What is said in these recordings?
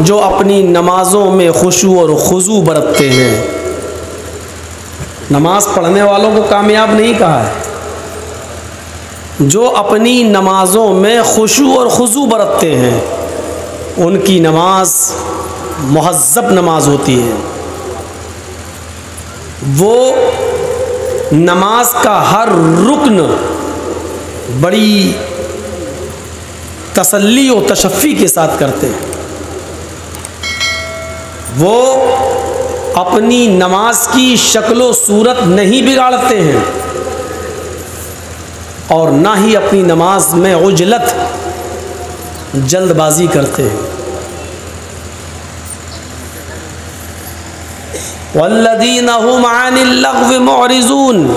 जो अपनी नमाज़ों में खुशू और खुजू बरतते हैं। नमाज पढ़ने वालों को कामयाब नहीं कहा है, जो अपनी नमाज़ों में खुशू और खुजू बरतते हैं उनकी नमाज मुहज़्ज़ब नमाज होती है। वो नमाज का हर रुकन बड़ी तसल्ली और तशफ़ी के साथ करते हैं। वो अपनी नमाज की शक्ल सूरत नहीं बिगाड़ते हैं और ना ही अपनी नमाज में उजलत जल्दबाजी करते हैं। वल्लज़ीना हुम अनिल लग़्व मुअरिज़ून,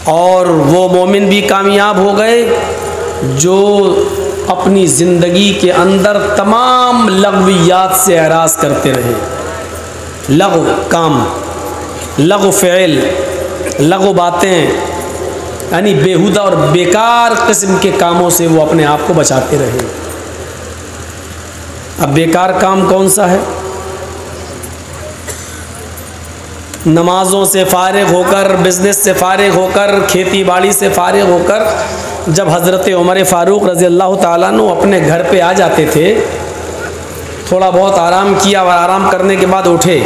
और वो मोमिन भी कामयाब हो गए जो अपनी ज़िंदगी के अंदर तमाम लग़वियात से एराज़ करते रहे। लग़व काम, लग़व फ़िल, लग़व बातें, यानी बेहुदा और बेकार किस्म के कामों से वो अपने आप को बचाते रहे। अब बेकार काम कौन सा है? नमाज़ों से फ़ारिग होकर, बिज़नेस से फ़ारिग होकर, खेती बाड़ी से फ़ारिग होकर जब हज़रत उमर फ़ारूक रज़ी अल्लाह ताला अन्हु अपने घर पे आ जाते थे, थोड़ा बहुत आराम किया और आराम करने के बाद उठे,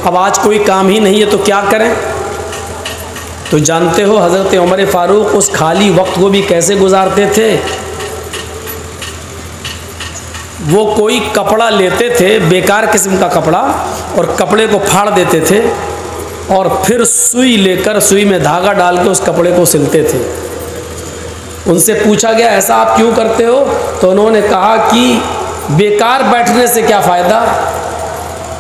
अब आज कोई काम ही नहीं है तो क्या करें? तो जानते हो हज़रत उमर फ़ारूक उस खाली वक्त को भी कैसे गुजारते थे? वो कोई कपड़ा लेते थे, बेकार किस्म का कपड़ा, और कपड़े को फाड़ देते थे और फिर सुई लेकर सुई में धागा डाल के उस कपड़े को सिलते थे। उनसे पूछा गया ऐसा आप क्यों करते हो? तो उन्होंने कहा कि बेकार बैठने से क्या फ़ायदा।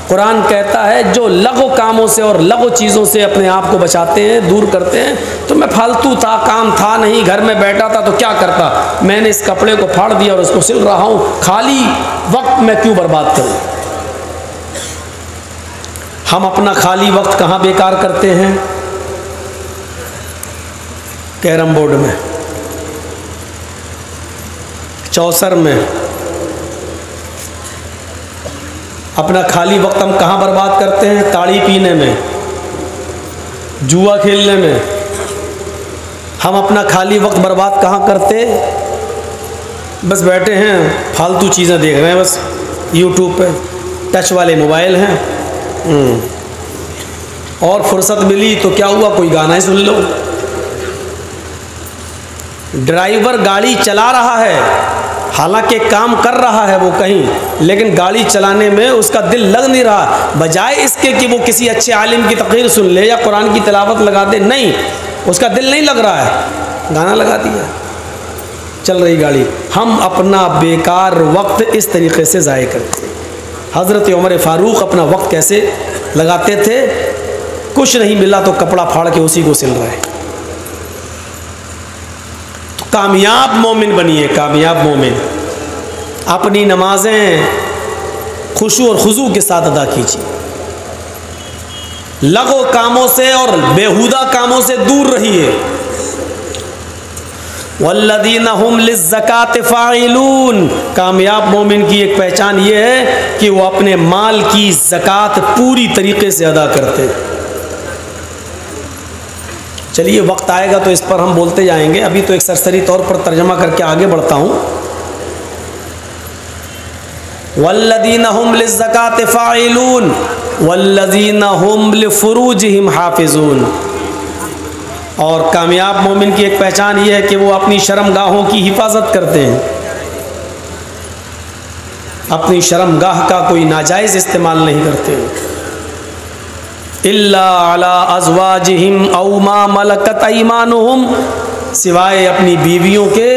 कुरान कहता है जो लघु कामों से और लघु चीज़ों से अपने आप को बचाते हैं, दूर करते हैं। तो मैं फालतू था, काम था नहीं, घर में बैठा था तो क्या करता, मैंने इस कपड़े को फाड़ दिया और उसको सिल रहा हूँ, खाली वक्त मैं क्यों बर्बाद करूँ। हम अपना खाली वक्त कहाँ बेकार करते हैं? कैरम बोर्ड में, चौसर में। अपना खाली वक्त हम कहाँ बर्बाद करते हैं? ताड़ी पीने में, जुआ खेलने में। हम अपना खाली वक्त बर्बाद कहाँ करते? बस बैठे हैं, फालतू चीज़ें देख रहे हैं, बस यूट्यूब पे टच वाले मोबाइल हैं। और फुर्सत मिली तो क्या हुआ, कोई गाना ही सुन लो। ड्राइवर गाड़ी चला रहा है, हालांकि काम कर रहा है वो कहीं, लेकिन गाड़ी चलाने में उसका दिल लग नहीं रहा। बजाय इसके कि वो किसी अच्छे आलिम की तकरीर सुन ले या कुरान की तिलावत लगा दे, नहीं, उसका दिल नहीं लग रहा है, गाना लगा दिया, चल रही गाड़ी। हम अपना बेकार वक्त इस तरीके से ज़ाय करते हैं। हज़रत उमर फ़ारूक अपना वक्त कैसे लगाते थे? कुछ नहीं मिला तो कपड़ा फाड़ के उसी को सिल रहा है। तो कामयाब मोमिन बनिए, कामयाब मोमिन। अपनी नमाजें खुशू और खुजू के साथ अदा कीजिए। लगो कामों से और बेहुदा कामों से दूर रहिए। वल्लज़ीना हुम लिज़्ज़काति फ़ाइलून, कामयाब मोमिन की एक पहचान ये है कि वो अपने माल की ज़कात पूरी तरीके से अदा करते हैं। चलिए वक्त आएगा तो इस पर हम बोलते जाएंगे, अभी तो एक सरसरी तौर पर तर्जमा करके आगे बढ़ता हूँ। वल्लज़ीना हुम लिज़्ज़काति फ़ाइलून वल्लज़ीना हुम लिफ़ुरूजिहिम हाफ़िज़ून, और कामयाब मोमिन की एक पहचान ये है कि वो अपनी शर्मगाहों की हिफाजत करते हैं। अपनी शर्मगाह का कोई नाजायज़ इस्तेमाल नहीं करते। इल्ला अला अज़वाजिहिम औ मा मलकत ऐमानुहुम, सिवाय अपनी बीवियों के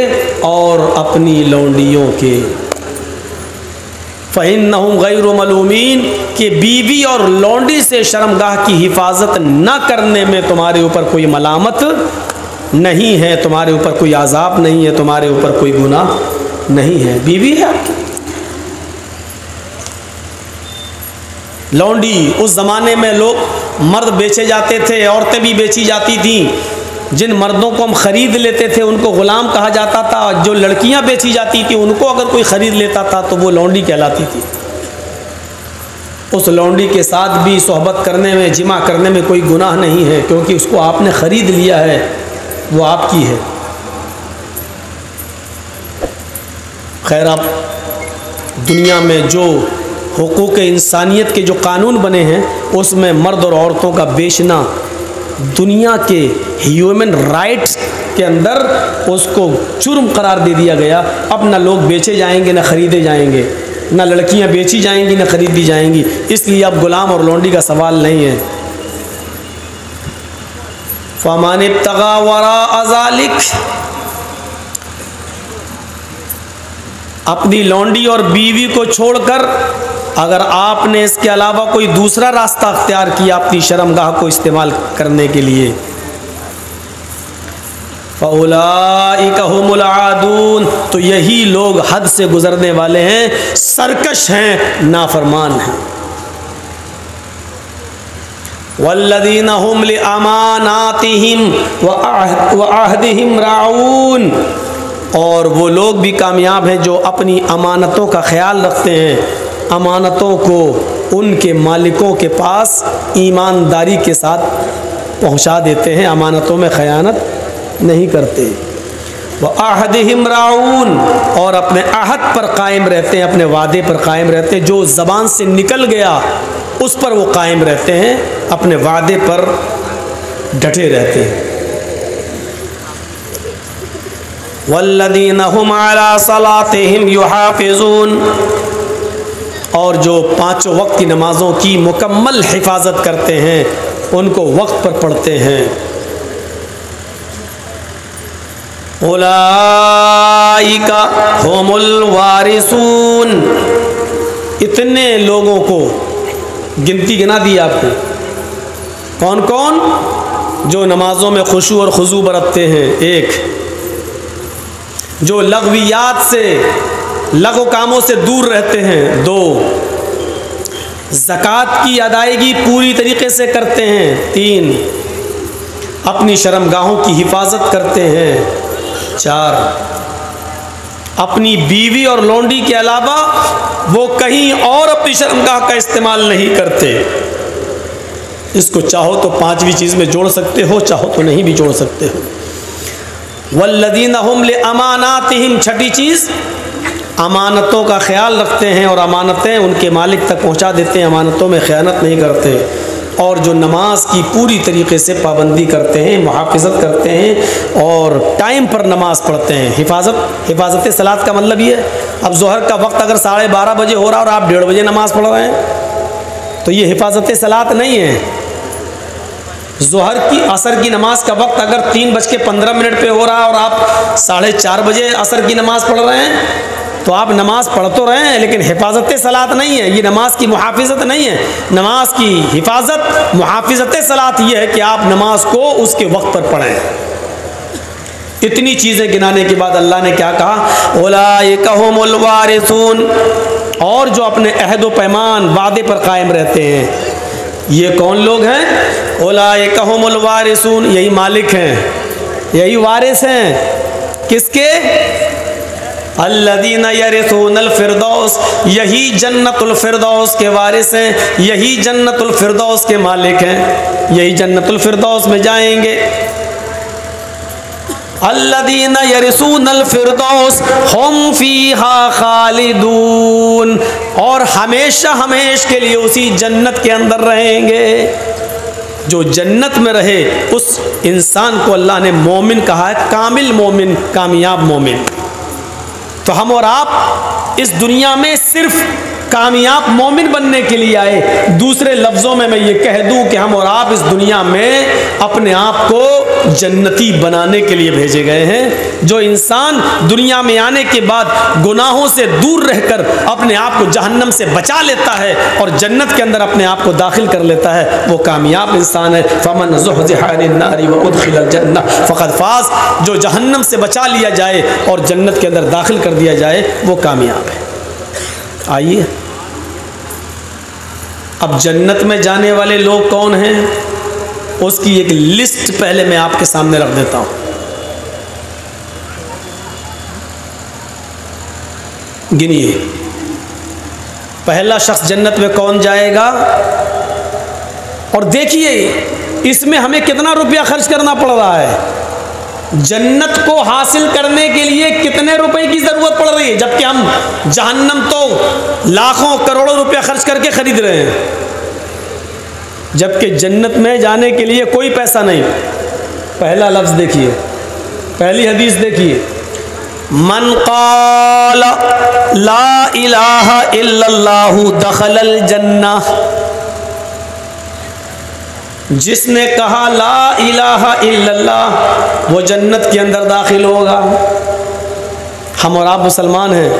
और अपनी लौंडियों के। फ़इन्नहुम गैरु मलूमीन, कि बीवी और लौंडी से शर्मगाह की हिफाजत न करने में तुम्हारे ऊपर कोई मलामत नहीं है, तुम्हारे ऊपर कोई आज़ाब नहीं है, तुम्हारे ऊपर कोई गुनाह नहीं है। बीवी है आपकी, लौंडी। उस ज़माने में लोग मर्द बेचे जाते थे, औरतें भी बेची जाती थीं। जिन मर्दों को हम ख़रीद लेते थे उनको ग़ुलाम कहा जाता था। जो लड़कियां बेची जाती थी उनको अगर कोई ख़रीद लेता था तो वो लौंडी कहलाती थी। उस लौंडी के साथ भी सोहबत करने में, जिमा करने में कोई गुनाह नहीं है, क्योंकि उसको आपने ख़रीद लिया है, वो आपकी है। खैर, अब दुनिया में जो हुकूक इंसानियत के जो कानून बने हैं उसमें मर्द और औरतों का बेचना दुनिया के ह्यूमन राइट्स के अंदर उसको जुर्म करार दे दिया गया। अब ना लोग बेचे जाएंगे ना ख़रीदे जाएंगे, ना लड़कियां बेची जाएंगी ना ख़रीदी जाएंगी। इसलिए अब गुलाम और लौंडी का सवाल नहीं है। फ़मान इब्तगा वरा ज़ालिक, अपनी लौंडी और बीवी को छोड़कर अगर आपने इसके अलावा कोई दूसरा रास्ता अख्तियार किया अपनी शर्मगाह को इस्तेमाल करने के लिए, फ़उलाइका हुमुल आदून, तो यही लोग हद से गुजरने वाले हैं, सरकश हैं, नाफरमान हैं। वल्लज़ीना हुम लिअमानातिहिम व अहदिहिम राऊन, और वो लोग भी कामयाब हैं जो अपनी अमानतों का ख्याल रखते हैं, अमानतों को उनके मालिकों के पास ईमानदारी के साथ पहुंचा देते हैं, अमानतों में ख़यानत नहीं करते। वह अहदिहिम राऊन, और अपने अहद पर कायम रहते हैं, अपने वादे पर कायम रहते हैं। जो ज़बान से निकल गया उस पर वो कायम रहते हैं, अपने वादे पर डटे रहते हैं। वल्लज़ीना हुम अला सलातिहिम युहाफ़िज़ून, और जो पाँचों वक्त की नमाज़ों की मुकम्मल हिफाजत करते हैं, उनको वक्त पर पढ़ते हैं। उलाइका हुमुल वारिसून, इतने लोगों को गिनती गिना दी आपको, कौन कौन? जो नमाज़ों में खुशू और खुजू बरतते हैं, एक, जो लग़वियात से, लघु कामों से दूर रहते हैं, दो, ज़कात की अदायगी पूरी तरीके से करते हैं, तीन, अपनी शर्मगाहों की हिफाजत करते हैं, चार, अपनी बीवी और लौंडी के अलावा वो कहीं और अपनी शर्मगाह का इस्तेमाल नहीं करते। इसको चाहो तो पांचवी चीज़ में जोड़ सकते हो, चाहो तो नहीं भी जोड़ सकते हो। वल्लज़ीना हुम लिअमानातिहिम, छठी चीज़, अमानतों का ख्याल रखते हैं और अमानतें उनके मालिक तक पहुंचा देते हैं, अमानतों में ख़यानत नहीं करते। और जो नमाज की पूरी तरीके से पाबंदी करते हैं, मुहाफ़िज़त करते हैं और टाइम पर नमाज पढ़ते हैं। हिफाजत सलात का मतलब ये है, अब ज़ोहर का वक्त अगर 12:30 बजे हो रहा है और आप 1:30 बजे नमाज़ पढ़ रहे हैं तो ये हिफाजत सलात नहीं है। ज़ोहर की असर की नमाज का वक्त अगर 3:15 पे हो रहा है और आप 4:30 बजे असर की नमाज़ पढ़ रहे हैं तो आप नमाज पढ़ तो रहे हैं, लेकिन हिफाजत सलात नहीं है, ये नमाज की मुहाफ़िज़त नहीं है। नमाज की हिफाजत, मुहाफ़िज़त सलात ये है कि आप नमाज को उसके वक्त पर पढ़ें। इतनी चीज़ें गिनाने के बाद अल्लाह ने क्या कहा? उलाइका हुमुल वारिसून, और जो अपने अहद व पैमान, वादे पर कायम रहते हैं, ये कौन लोग हैं? उलाइका हुमुल वारिसून, यही मालिक हैं, यही वारिस हैं। किसके? अल्लज़ीना यरिसूनल फ़िरदौस, यही जन्नतुल फ़िरदौस के वारिस हैं, यही जन्नतुल फ़िरदौस के मालिक हैं, यही जन्नतुल फ़िरदौस में जाएंगे। अल्लज़ीना यरिसूनल फ़िरदौस हुम फ़ीहा ख़ालिदून, और हमेशा हमेश के लिए उसी जन्नत के अंदर रहेंगे। जो जन्नत में रहे उस इंसान को अल्लाह ने मोमिन कहा है, कामिल मोमिन, कामयाब मोमिन। तो हम और आप इस दुनिया में सिर्फ कामयाब मोमिन बनने के लिए आए। दूसरे लफ्ज़ों में मैं ये कह दूं कि हम और आप इस दुनिया में अपने आप को जन्नती बनाने के लिए भेजे गए हैं। जो इंसान दुनिया में आने के बाद गुनाहों से दूर रहकर अपने आप को जहन्नम से बचा लेता है और जन्नत के अंदर अपने आप को दाखिल कर लेता है, वो कामयाब इंसान है। फमन ज़ुहज़िहा अनिन नारि व उदखिलल जन्नह फ़क़द फ़ाज़, जो जहन्नम से बचा लिया जाए और जन्नत के अंदर दाखिल कर दिया जाए वो कामयाब है। आइए, अब जन्नत में जाने वाले लोग कौन हैं? उसकी एक लिस्ट पहले मैं आपके सामने रख देता हूं। गिनिए, पहला शख्स जन्नत में कौन जाएगा, और देखिए इसमें हमें कितना रुपया खर्च करना पड़ रहा है। जन्नत को हासिल करने के लिए कितने रुपए की जरूरत पड़ रही है, जबकि हम जहन्नम तो लाखों करोड़ों रुपया खर्च करके खरीद रहे हैं, जबकि जन्नत में जाने के लिए कोई पैसा नहीं। पहला लफ्ज देखिए, पहली हदीस देखिए, मन क़ाल ला इलाहा इल्लल्लाहु दखलल जन्नह, जिसने कहा ला इलाहा इल्लल्लाह वो जन्नत के अंदर दाखिल होगा। हम और आप मुसलमान हैं,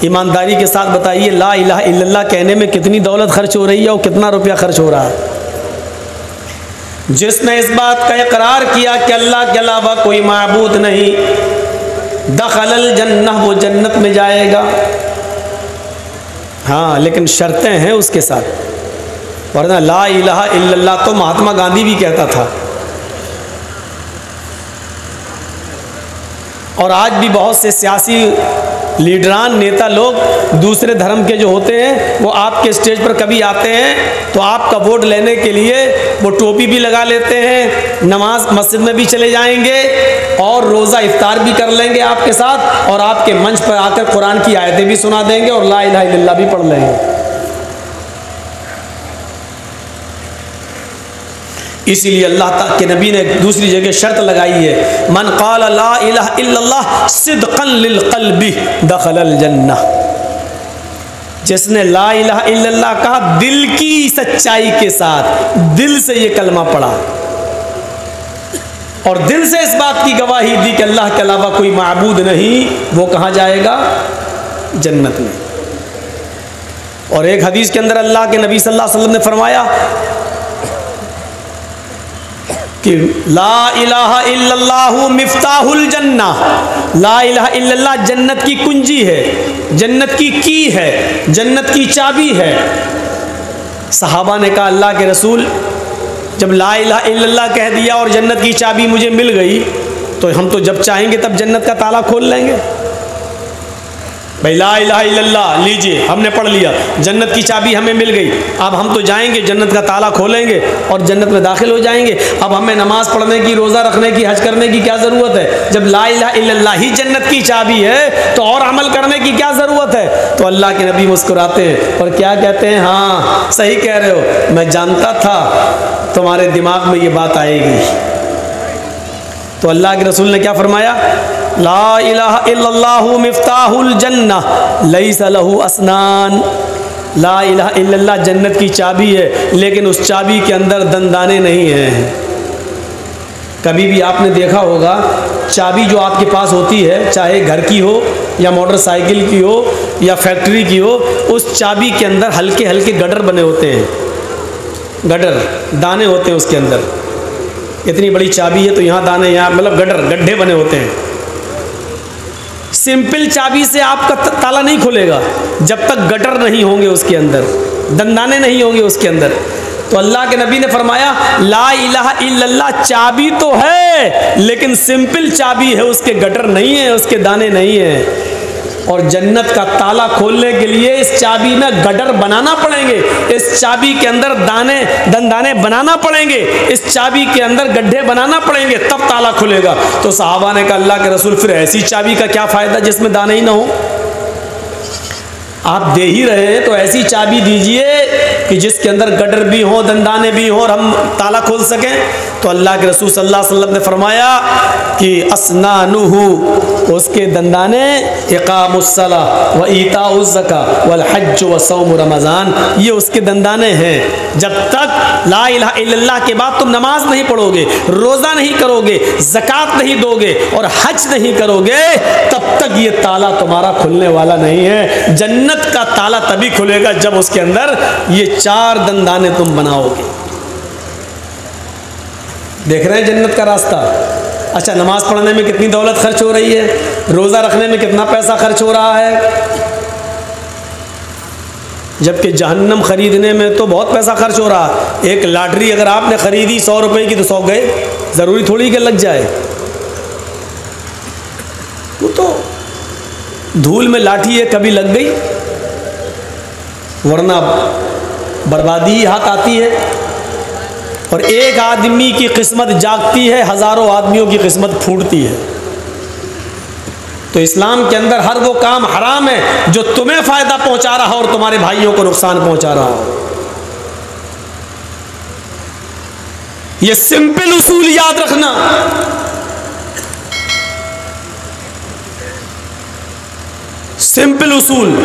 ईमानदारी के साथ बताइए ला इलाहा इल्लल्लाह कहने में कितनी दौलत खर्च हो रही है और कितना रुपया खर्च हो रहा है। जिसने इस बात का इकरार किया कि अल्लाह के अलावा कोई माबूद नहीं, दखलल जन्नह वो जन्नत में जाएगा। हाँ, लेकिन शर्तें हैं उसके साथ, वरना ला इलाहा इल्लल्लाह तो महात्मा गांधी भी कहता था, और आज भी बहुत से सियासी लीडरान नेता लोग दूसरे धर्म के जो होते हैं वो आपके स्टेज पर कभी आते हैं तो आपका वोट लेने के लिए वो टोपी भी लगा लेते हैं, नमाज मस्जिद में भी चले जाएंगे और रोज़ा इफ्तार भी कर लेंगे आपके साथ, और आपके मंच पर आकर कुरान की आयतें भी सुना देंगे और ला इलाहा इल्लल्लाह भी पढ़ लेंगे। इसीलिए अल्लाह के नबी ने दूसरी जगह शर्त लगाई है, मन क़ाल ला इलाहा इल्लल्लाह सिद्क़न लिल क़ल्बि दख़लल जन्नह, जिसने ला इलाहा इल्लल्लाह कहा दिल की सच्चाई के साथ, दिल से ये कलमा पढ़ा और दिल से इस बात की गवाही दी कि अल्लाह के अलावा कोई माबूद नहीं, वो कहाँ जाएगा, जन्नत में। और एक हदीस के अंदर अल्लाह के नबी सल्लल्लाहु अलैहि वसल्लम ने फरमाया कि ला इलाहा इल्लल्लाहु मिफ्ताहुल जन्नह, ला इलाहा इल्लल्लाह जन्नत की कुंजी है, जन्नत की है, जन्नत की चाबी है। सहाबा ने कहा अल्लाह के रसूल, जब ला इलाहा इल्लल्लाह कह दिया और जन्नत की चाबी मुझे मिल गई तो हम तो जब चाहेंगे तब जन्नत का ताला खोल लेंगे। भाई ला इलाहा इल्लल्लाह लीजिए, हमने पढ़ लिया, जन्नत की चाबी हमें मिल गई, अब हम तो जाएंगे जन्नत का ताला खोलेंगे और जन्नत में दाखिल हो जाएंगे। अब हमें नमाज पढ़ने की, रोज़ा रखने की, हज करने की क्या ज़रूरत है, जब ला इलाहा इल्लल्लाह ही जन्नत की चाबी है तो और अमल करने की क्या ज़रूरत है। तो अल्लाह के नबी मुस्कुराते हैं और क्या कहते हैं, हाँ सही कह रहे हो, मैं जानता था तुम्हारे दिमाग में ये बात आएगी। तो अल्लाह के रसूल ने क्या फरमाया, ला इलाहा इल्लल्लाहु मिफ्ताहुल जन्नह लैसा लहू अस्नान, ला इलाहा इल्लल्लाह जन्नत की चाबी है लेकिन उस चाबी के अंदर दंदाने नहीं हैं। कभी भी आपने देखा होगा चाबी जो आपके पास होती है, चाहे घर की हो या मोटरसाइकिल की हो या फैक्ट्री की हो, उस चाबी के अंदर हल्के हल्के गटर बने होते हैं, गटर दाने होते हैं उसके अंदर। इतनी बड़ी चाबी है तो यहाँ दाने, यहाँ मतलब गड्ढे बने होते हैं। सिंपल चाबी से आपका ताला नहीं खुलेगा जब तक गटर नहीं होंगे उसके अंदर, दंदाने नहीं होंगे उसके अंदर। तो अल्लाह के नबी ने फरमाया ला इलाहा इल्लल्लाह चाबी तो है लेकिन सिंपल चाबी है, उसके गटर नहीं है, उसके दाने नहीं है। और जन्नत का ताला खोलने के लिए इस चाबी में गटर बनाना पड़ेंगे, इस चाबी के अंदर दंदाने बनाना पड़ेंगे, इस चाबी के अंदर गड्ढे बनाना पड़ेंगे, तब ताला खुलेगा। तो सहाबा ने कहा अल्लाह के रसूल फिर ऐसी चाबी का क्या फ़ायदा जिसमें दाने ही ना हो, आप दे ही रहे हैं तो ऐसी चाबी दीजिए कि जिसके अंदर गटर भी हो, दंदाने भी हो और हम ताला खोल सकें। तो अल्लाह के रसूल सल्लल्लाहु अलैहि वसल्लम ने फरमाया कि अस्नानुहु, उसके दंदाने इकामुस्सला व ईताउज़ ज़का वल हज्ज व सौम रमज़ान, ये उसके दंदाने हैं। जब तक ला इलाहा इल्लल्लाह के बाद तुम नमाज नहीं पढ़ोगे, रोज़ा नहीं करोगे, ज़कात नहीं दोगे और हज नहीं करोगे, तब तक ये ताला तुम्हारा खुलने वाला नहीं है। जन्नत का ताला तभी खुलेगा जब उसके अंदर ये चार दंदाने तुम बनाओगे। देख रहे हैं जन्नत का रास्ता। अच्छा, नमाज पढ़ने में कितनी दौलत खर्च हो रही है, रोज़ा रखने में कितना पैसा खर्च हो रहा है, जबकि जहन्नम खरीदने में तो बहुत पैसा खर्च हो रहा है। एक लॉटरी अगर आपने खरीदी 100 रुपए की तो 100 गए, ज़रूरी थोड़ी कि लग जाए। वो तो धूल में लाठी है, कभी लग गई, वरना बर्बादी ही हाथ आती है। और एक आदमी की किस्मत जागती है, हज़ारों आदमियों की किस्मत फूटती है। तो इस्लाम के अंदर हर वो काम हराम है जो तुम्हें फ़ायदा पहुंचा रहा हो और तुम्हारे भाइयों को नुकसान पहुंचा रहा हो। ये सिंपल उसूल याद रखना। सिंपल उसूल।